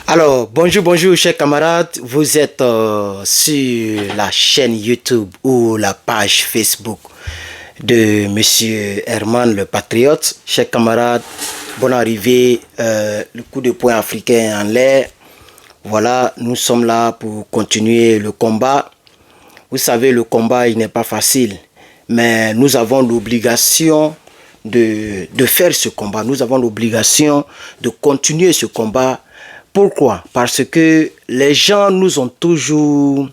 Alors, bonjour chers camarades, vous êtes sur la chaîne YouTube ou la page Facebook de Monsieur Herman le Patriote. Chers camarades, bonne arrivée, le coup de poing africain en l'air. Voilà, nous sommes là pour continuer le combat. Vous savez, le combat, il n'est pas facile, mais nous avons l'obligation de faire ce combat. Nous avons l'obligation de continuer ce combat. Pourquoi? Parce que les gens nous ont toujours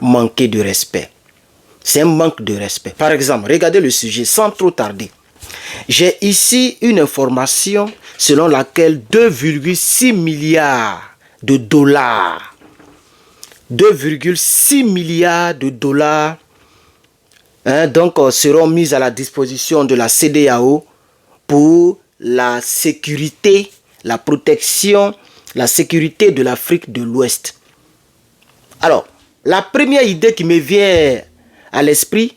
manqué de respect. C'est un manque de respect. Par exemple, regardez le sujet sans trop tarder. J'ai ici une information selon laquelle 2,6 milliards de dollars, 2,6 milliards de dollars seront mis à la disposition de la CEDEAO pour la sécurité, la protection, la sécurité de l'Afrique de l'Ouest. Alors, la première idée qui me vient à l'esprit,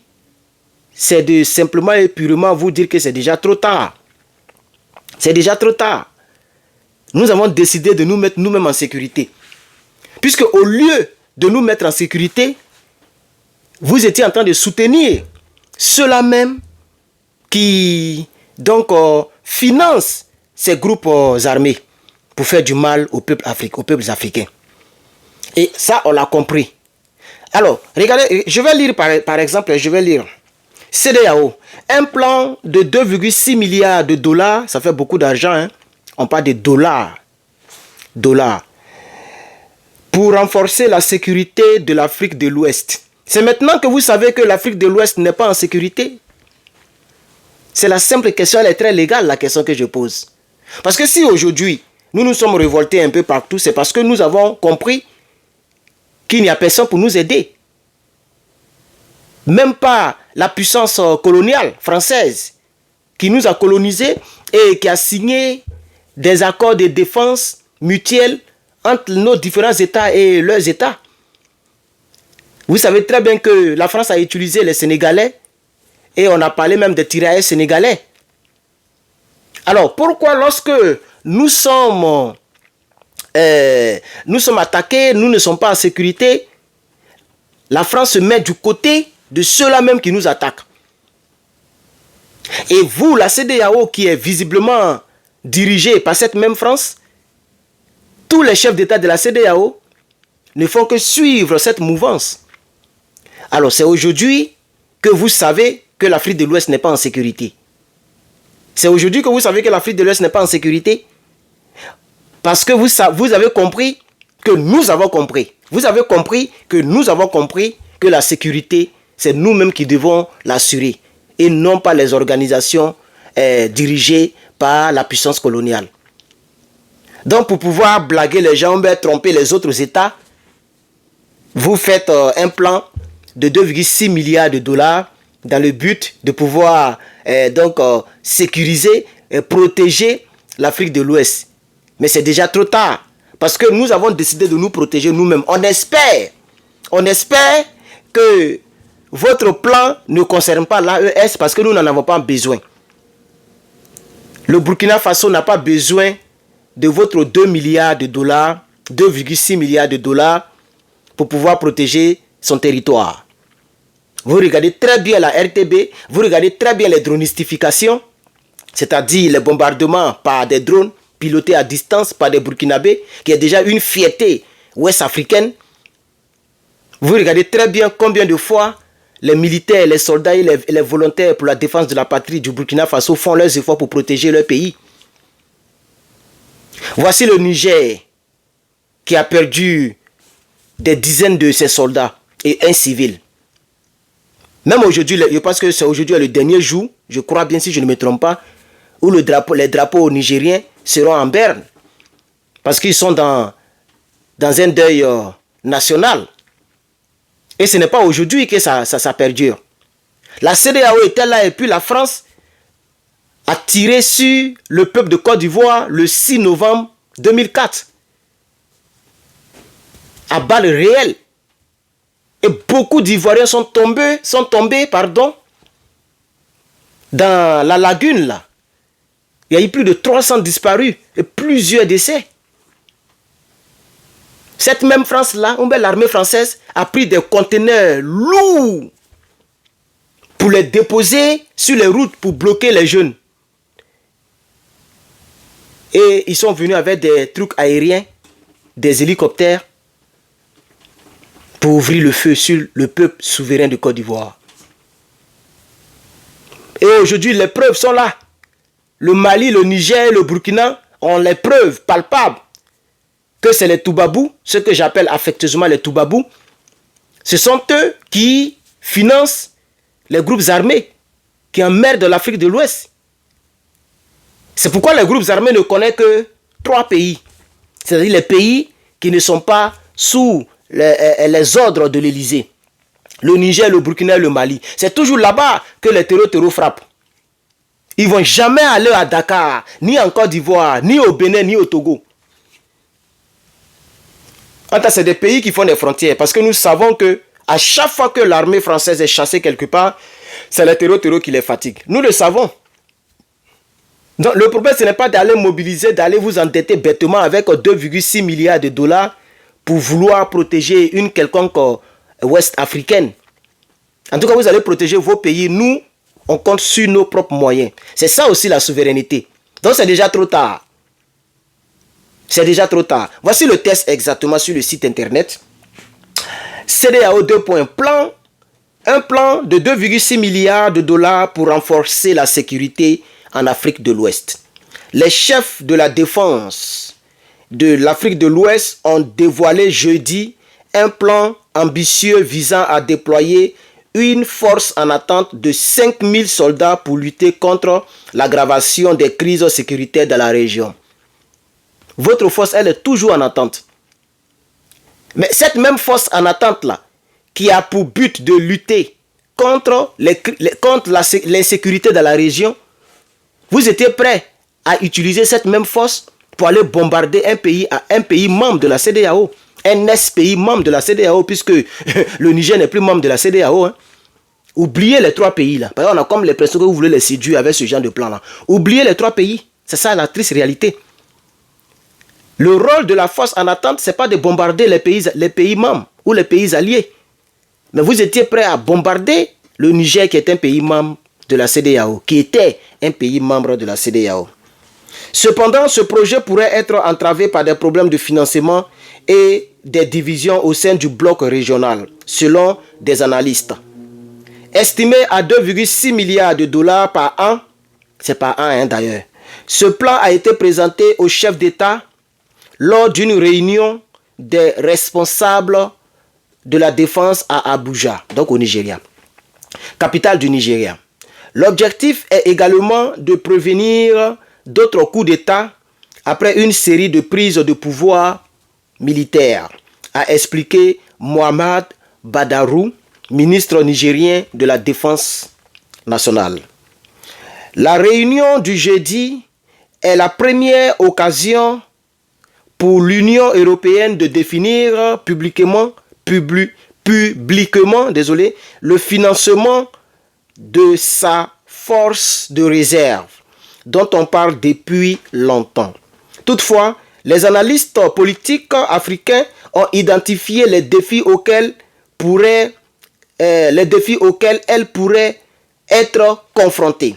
c'est de simplement et purement vous dire que c'est déjà trop tard. C'est déjà trop tard. Nous avons décidé de nous mettre nous-mêmes en sécurité. Puisque au lieu de nous mettre en sécurité, vous étiez en train de soutenir ceux-là même qui financent ces groupes armés pour faire du mal aux peuples africains. Et ça, on l'a compris. Alors, regardez, je vais lire par exemple, CEDEAO, un plan de 2,6 milliards de dollars, ça fait beaucoup d'argent, hein? On parle de dollars, pour renforcer la sécurité de l'Afrique de l'Ouest. C'est maintenant que vous savez que l'Afrique de l'Ouest n'est pas en sécurité. C'est la simple question, elle est très légale, la question que je pose. Parce que si aujourd'hui, nous nous sommes révoltés un peu partout, c'est parce que nous avons compris qu'il n'y a personne pour nous aider. Même pas la puissance coloniale française qui nous a colonisés et qui a signé des accords de défense mutuelle entre nos différents États et leurs États. Vous savez très bien que la France a utilisé les Sénégalais et on a parlé même des tirailleurs sénégalais. Alors pourquoi lorsque nous sommes attaqués, nous ne sommes pas en sécurité, la France se met du côté de ceux-là même qui nous attaquent? Et vous, la CEDEAO, qui est visiblement dirigée par cette même France, tous les chefs d'État de la CEDEAO ne font que suivre cette mouvance. Alors c'est aujourd'hui que vous savez que l'Afrique de l'Ouest n'est pas en sécurité. C'est aujourd'hui que vous savez que l'Afrique de l'Ouest n'est pas en sécurité. Parce que vous avez compris que nous avons compris. Vous avez compris que nous avons compris que la sécurité, c'est nous-mêmes qui devons l'assurer. Et non pas les organisations dirigées par la puissance coloniale. Donc pour pouvoir blaguer les gens, tromper les autres États, vous faites un plan de 2,6 milliards de dollars dans le but de pouvoir sécuriser et protéger l'Afrique de l'Ouest. Mais c'est déjà trop tard. Parce que nous avons décidé de nous protéger nous-mêmes. On espère que votre plan ne concerne pas l'AES parce que nous n'en avons pas besoin. Le Burkina Faso n'a pas besoin de votre 2 milliards de dollars, 2,6 milliards de dollars pour pouvoir protéger son territoire. Vous regardez très bien la RTB, vous regardez très bien les dronistifications, c'est-à-dire les bombardements par des drones pilotés à distance par des Burkinabés, qui est déjà une fierté ouest-africaine. Vous regardez très bien combien de fois les militaires, les soldats et les volontaires pour la défense de la patrie du Burkina Faso font leurs efforts pour protéger leur pays. Voici le Niger qui a perdu des dizaines de ses soldats et un civil. Même aujourd'hui, je pense que c'est aujourd'hui le dernier jour, je crois bien si je ne me trompe pas, où les drapeaux nigériens seront en berne. Parce qu'ils sont dans un deuil national. Et ce n'est pas aujourd'hui que ça perdure. La CEDEAO était là et puis la France a tiré sur le peuple de Côte d'Ivoire le 6 novembre 2004. À balles réelles. Et beaucoup d'Ivoiriens sont tombés dans la lagune là. Il y a eu plus de 300 disparus et plusieurs décès. Cette même France-là, l'armée française a pris des conteneurs lourds pour les déposer sur les routes pour bloquer les jeunes. Et ils sont venus avec des trucs aériens, des hélicoptères, pour ouvrir le feu sur le peuple souverain de Côte d'Ivoire. Et aujourd'hui, les preuves sont là. Le Mali, le Niger, le Burkina ont les preuves palpables que c'est les Toubabous, ce que j'appelle affectueusement les Toubabous. Ce sont eux qui financent les groupes armés qui emmerdent l'Afrique de l'Ouest. C'est pourquoi les groupes armés ne connaissent que 3 pays. C'est-à-dire les pays qui ne sont pas sous les ordres de l'Élysée. Le Niger, le Burkina et le Mali. C'est toujours là-bas que les terreaux frappent. Ils ne vont jamais aller à Dakar, ni en Côte d'Ivoire, ni au Bénin, ni au Togo. C'est des pays qui font des frontières. Parce que nous savons que à chaque fois que l'armée française est chassée quelque part, c'est les terreaux qui les fatiguent. Nous le savons. Donc, le problème, ce n'est pas d'aller mobiliser, d'aller vous endetter bêtement avec 2,6 milliards de dollars pour vouloir protéger une quelconque ouest africaine. En tout cas, vous allez protéger vos pays. Nous, on compte sur nos propres moyens. C'est ça aussi la souveraineté. Donc, c'est déjà trop tard. C'est déjà trop tard. Voici le test exactement sur le site internet. CEDEAO 2. Plan. Un plan de 2,6 milliards de dollars pour renforcer la sécurité en Afrique de l'Ouest. Les chefs de la défense de l'Afrique de l'Ouest ont dévoilé jeudi un plan ambitieux visant à déployer une force en attente de 5000 soldats pour lutter contre l'aggravation des crises sécuritaires dans la région. Votre force, elle est toujours en attente. Mais cette même force en attente-là, qui a pour but de lutter contre l'insécurité dans la région, vous étiez prêt à utiliser cette même force pour aller bombarder un pays membre de la CEDEAO, un ex-pays membre de la CEDEAO, puisque le Niger n'est plus membre de la CEDEAO. Hein. Oubliez les 3 pays là. Parce qu'on a comme l'impression que vous voulez les séduire avec ce genre de plan là. Oubliez les 3 pays. C'est ça la triste réalité. Le rôle de la force en attente, ce n'est pas de bombarder les pays membres ou les pays alliés. Mais vous étiez prêt à bombarder le Niger qui est un pays membre de la CEDEAO, qui était un pays membre de la CEDEAO. Cependant, ce projet pourrait être entravé par des problèmes de financement et des divisions au sein du bloc régional, selon des analystes. Estimé à 2,6 milliards de dollars par an, c'est par an hein, d'ailleurs, ce plan a été présenté au chef d'État lors d'une réunion des responsables de la défense à Abuja, donc au Nigeria, capitale du Nigeria. L'objectif est également de prévenir d'autres coups d'État après une série de prises de pouvoir militaires, a expliqué Mohamed Badarou, ministre nigérien de la Défense nationale. La réunion du jeudi est la première occasion pour l'Union européenne de définir publiquement le financement de sa force de réserve, dont on parle depuis longtemps. Toutefois, les analystes politiques africains ont identifié les défis auxquels elles pourraient être confrontées.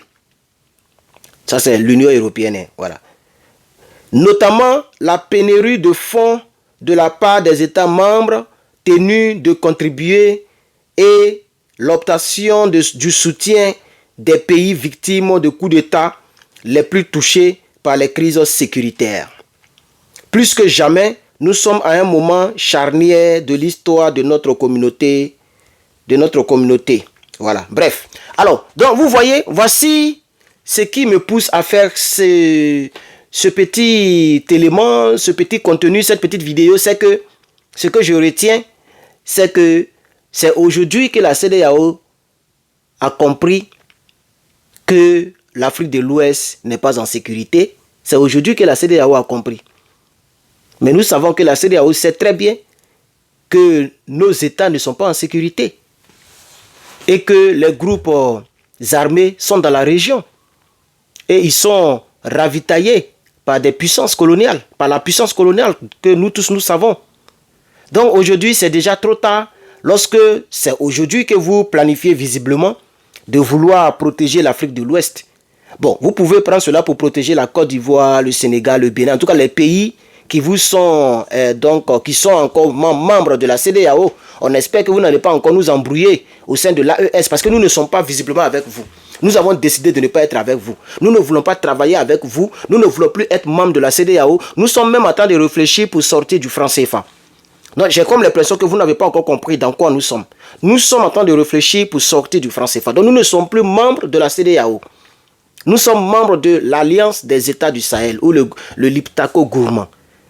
Ça, c'est l'Union européenne. Voilà. Notamment la pénurie de fonds de la part des États membres tenus de contribuer et l'obtention du soutien des pays victimes de coups d'État les plus touchés par les crises sécuritaires. Plus que jamais, nous sommes à un moment charnière de l'histoire de notre communauté. Voilà, bref. Alors, donc vous voyez, voici ce qui me pousse à faire ce petit élément, ce petit contenu, cette petite vidéo, c'est que ce que je retiens, c'est que c'est aujourd'hui que la CEDEAO a compris que l'Afrique de l'Ouest n'est pas en sécurité. C'est aujourd'hui que la CEDEAO a compris. Mais nous savons que la CEDEAO sait très bien que nos États ne sont pas en sécurité et que les groupes armés sont dans la région et ils sont ravitaillés par des puissances coloniales, par la puissance coloniale que nous tous nous savons. Donc aujourd'hui, c'est déjà trop tard. Lorsque c'est aujourd'hui que vous planifiez visiblement de vouloir protéger l'Afrique de l'Ouest. Bon, vous pouvez prendre cela pour protéger la Côte d'Ivoire, le Sénégal, le Bénin, en tout cas les pays qui vous sont qui sont encore membres de la CEDEAO. On espère que vous n'allez pas encore nous embrouiller au sein de l'AES parce que nous ne sommes pas visiblement avec vous. Nous avons décidé de ne pas être avec vous. Nous ne voulons pas travailler avec vous. Nous ne voulons plus être membres de la CEDEAO. Nous sommes même en train de réfléchir pour sortir du franc CFA. Donc j'ai comme l'impression que vous n'avez pas encore compris dans quoi nous sommes. Nous sommes en train de réfléchir pour sortir du franc CFA. Donc nous ne sommes plus membres de la CEDEAO. Nous sommes membres de l'Alliance des États du Sahel ou le Liptako gourmand.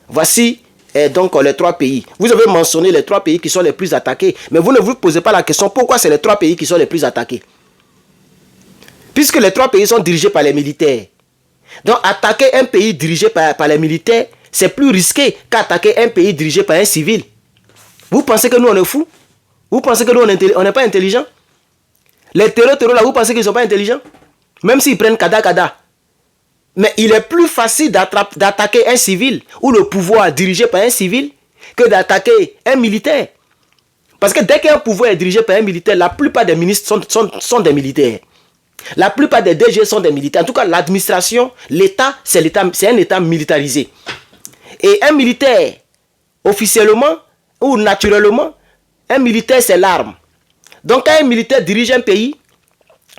Voici donc les 3 pays. Vous avez mentionné les 3 pays qui sont les plus attaqués. Mais vous ne vous posez pas la question pourquoi c'est les 3 pays qui sont les plus attaqués. Puisque les 3 pays sont dirigés par les militaires. Donc attaquer un pays dirigé par les militaires, c'est plus risqué qu'attaquer un pays dirigé par un civil. Vous pensez que nous on est fous? Vous pensez que nous on n'est pas intelligents? Les terreurs là, vous pensez qu'ils ne sont pas intelligents? Même s'ils prennent kada. Mais il est plus facile d'attaquer un civil ou le pouvoir dirigé par un civil que d'attaquer un militaire. Parce que dès qu'un pouvoir est dirigé par un militaire, la plupart des ministres sont des militaires. La plupart des DG sont des militaires. En tout cas, l'administration, l'État, c'est un État militarisé. Et un militaire, officiellement ou naturellement, un militaire, c'est l'arme. Donc, quand un militaire dirige un pays,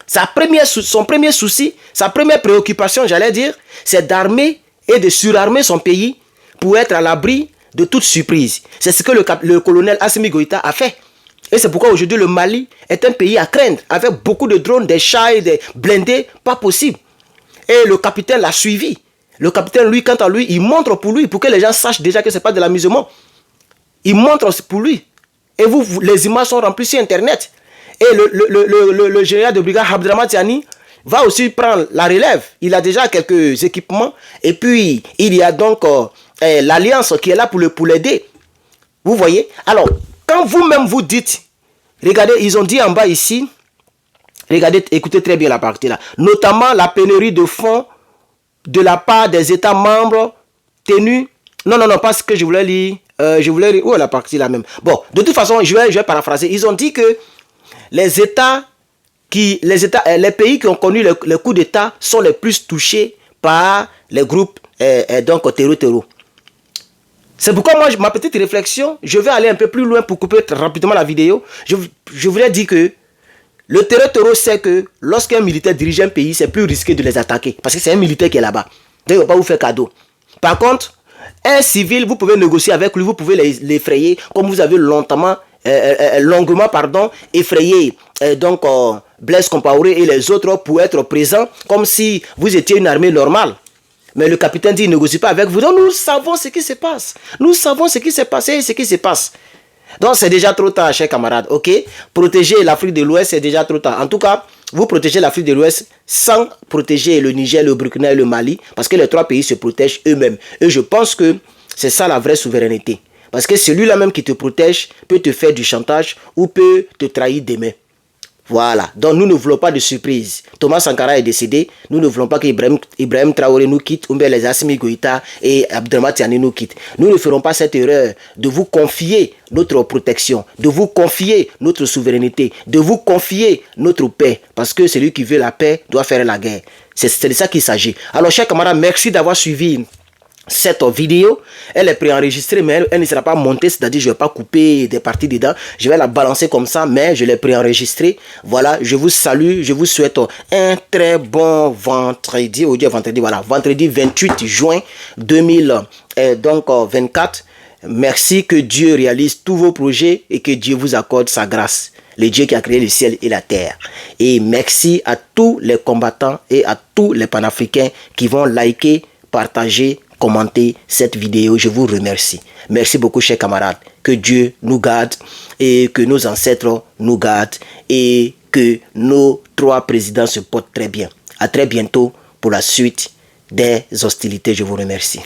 son premier souci, sa première préoccupation, j'allais dire, c'est d'armer et de surarmer son pays pour être à l'abri de toute surprise. C'est ce que le colonel Assimi Goïta a fait. Et c'est pourquoi aujourd'hui le Mali est un pays à craindre, avec beaucoup de drones, des chars et des blindés, pas possible. Et le capitaine l'a suivi. Le capitaine, lui, quant à lui, il montre pour lui, pour que les gens sachent déjà que ce n'est pas de l'amusement. Il montre pour lui. Et les images sont remplies sur Internet. Et le général de brigade Abdraman Tiani va aussi prendre la relève. Il a déjà quelques équipements. Et puis, il y a donc l'Alliance qui est là pour l'aider. Vous voyez? Alors, quand vous-même vous dites, regardez, ils ont dit en bas ici, regardez, écoutez très bien la partie là, notamment la pénurie de fonds de la part des États membres tenus. Non, pas ce que je voulais lire. Où est la partie là même? Bon, de toute façon, je vais paraphraser. Ils ont dit que les pays qui ont connu le coup d'État sont les plus touchés par les groupes donc terror. C'est pourquoi moi, ma petite réflexion, je vais aller un peu plus loin pour couper rapidement la vidéo. Je voulais dire que le terror sait que lorsqu'un militaire dirige un pays, c'est plus risqué de les attaquer. Parce que c'est un militaire qui est là-bas. Donc il ne va pas vous faire cadeau. Par contre, un civil, vous pouvez négocier avec lui, vous pouvez l'effrayer, comme vous avez longuement effrayé Blaise Compaoré et les autres pour être présents, comme si vous étiez une armée normale. Mais le capitaine dit, il ne négocie pas avec vous. Donc nous savons ce qui se passe. Nous savons ce qui s'est passé et ce qui se passe. Donc c'est déjà trop tard, chers camarades. Ok? Protéger l'Afrique de l'Ouest, c'est déjà trop tard. En tout cas, vous protégez l'Afrique de l'Ouest sans protéger le Niger, le Burkina et le Mali. Parce que les 3 pays se protègent eux-mêmes. Et je pense que c'est ça la vraie souveraineté. Parce que celui-là même qui te protège peut te faire du chantage ou peut te trahir demain. Voilà, donc nous ne voulons pas de surprise. Thomas Sankara est décédé, nous ne voulons pas qu'Ibrahim Traoré nous quitte, ou bien les Assimi Goïta et Abdraman Tiani nous quittent. Nous ne ferons pas cette erreur de vous confier notre protection, de vous confier notre souveraineté, de vous confier notre paix. Parce que celui qui veut la paix doit faire la guerre. C'est de ça qu'il s'agit. Alors, chers camarades, merci d'avoir suivi cette vidéo. Elle est préenregistrée, mais elle ne sera pas montée, c'est-à-dire je ne vais pas couper des parties dedans, je vais la balancer comme ça, mais je l'ai préenregistrée. Voilà, je vous salue, je vous souhaite un très bon vendredi, vendredi 28 juin 2024. Merci, que Dieu réalise tous vos projets et que Dieu vous accorde sa grâce, le Dieu qui a créé le ciel et la terre. Et merci à tous les combattants et à tous les panafricains qui vont liker, partager, commenter cette vidéo. Je vous remercie. Merci beaucoup, chers camarades. Que Dieu nous garde et que nos ancêtres nous gardent et que nos 3 présidents se portent très bien. À très bientôt pour la suite des hostilités. Je vous remercie.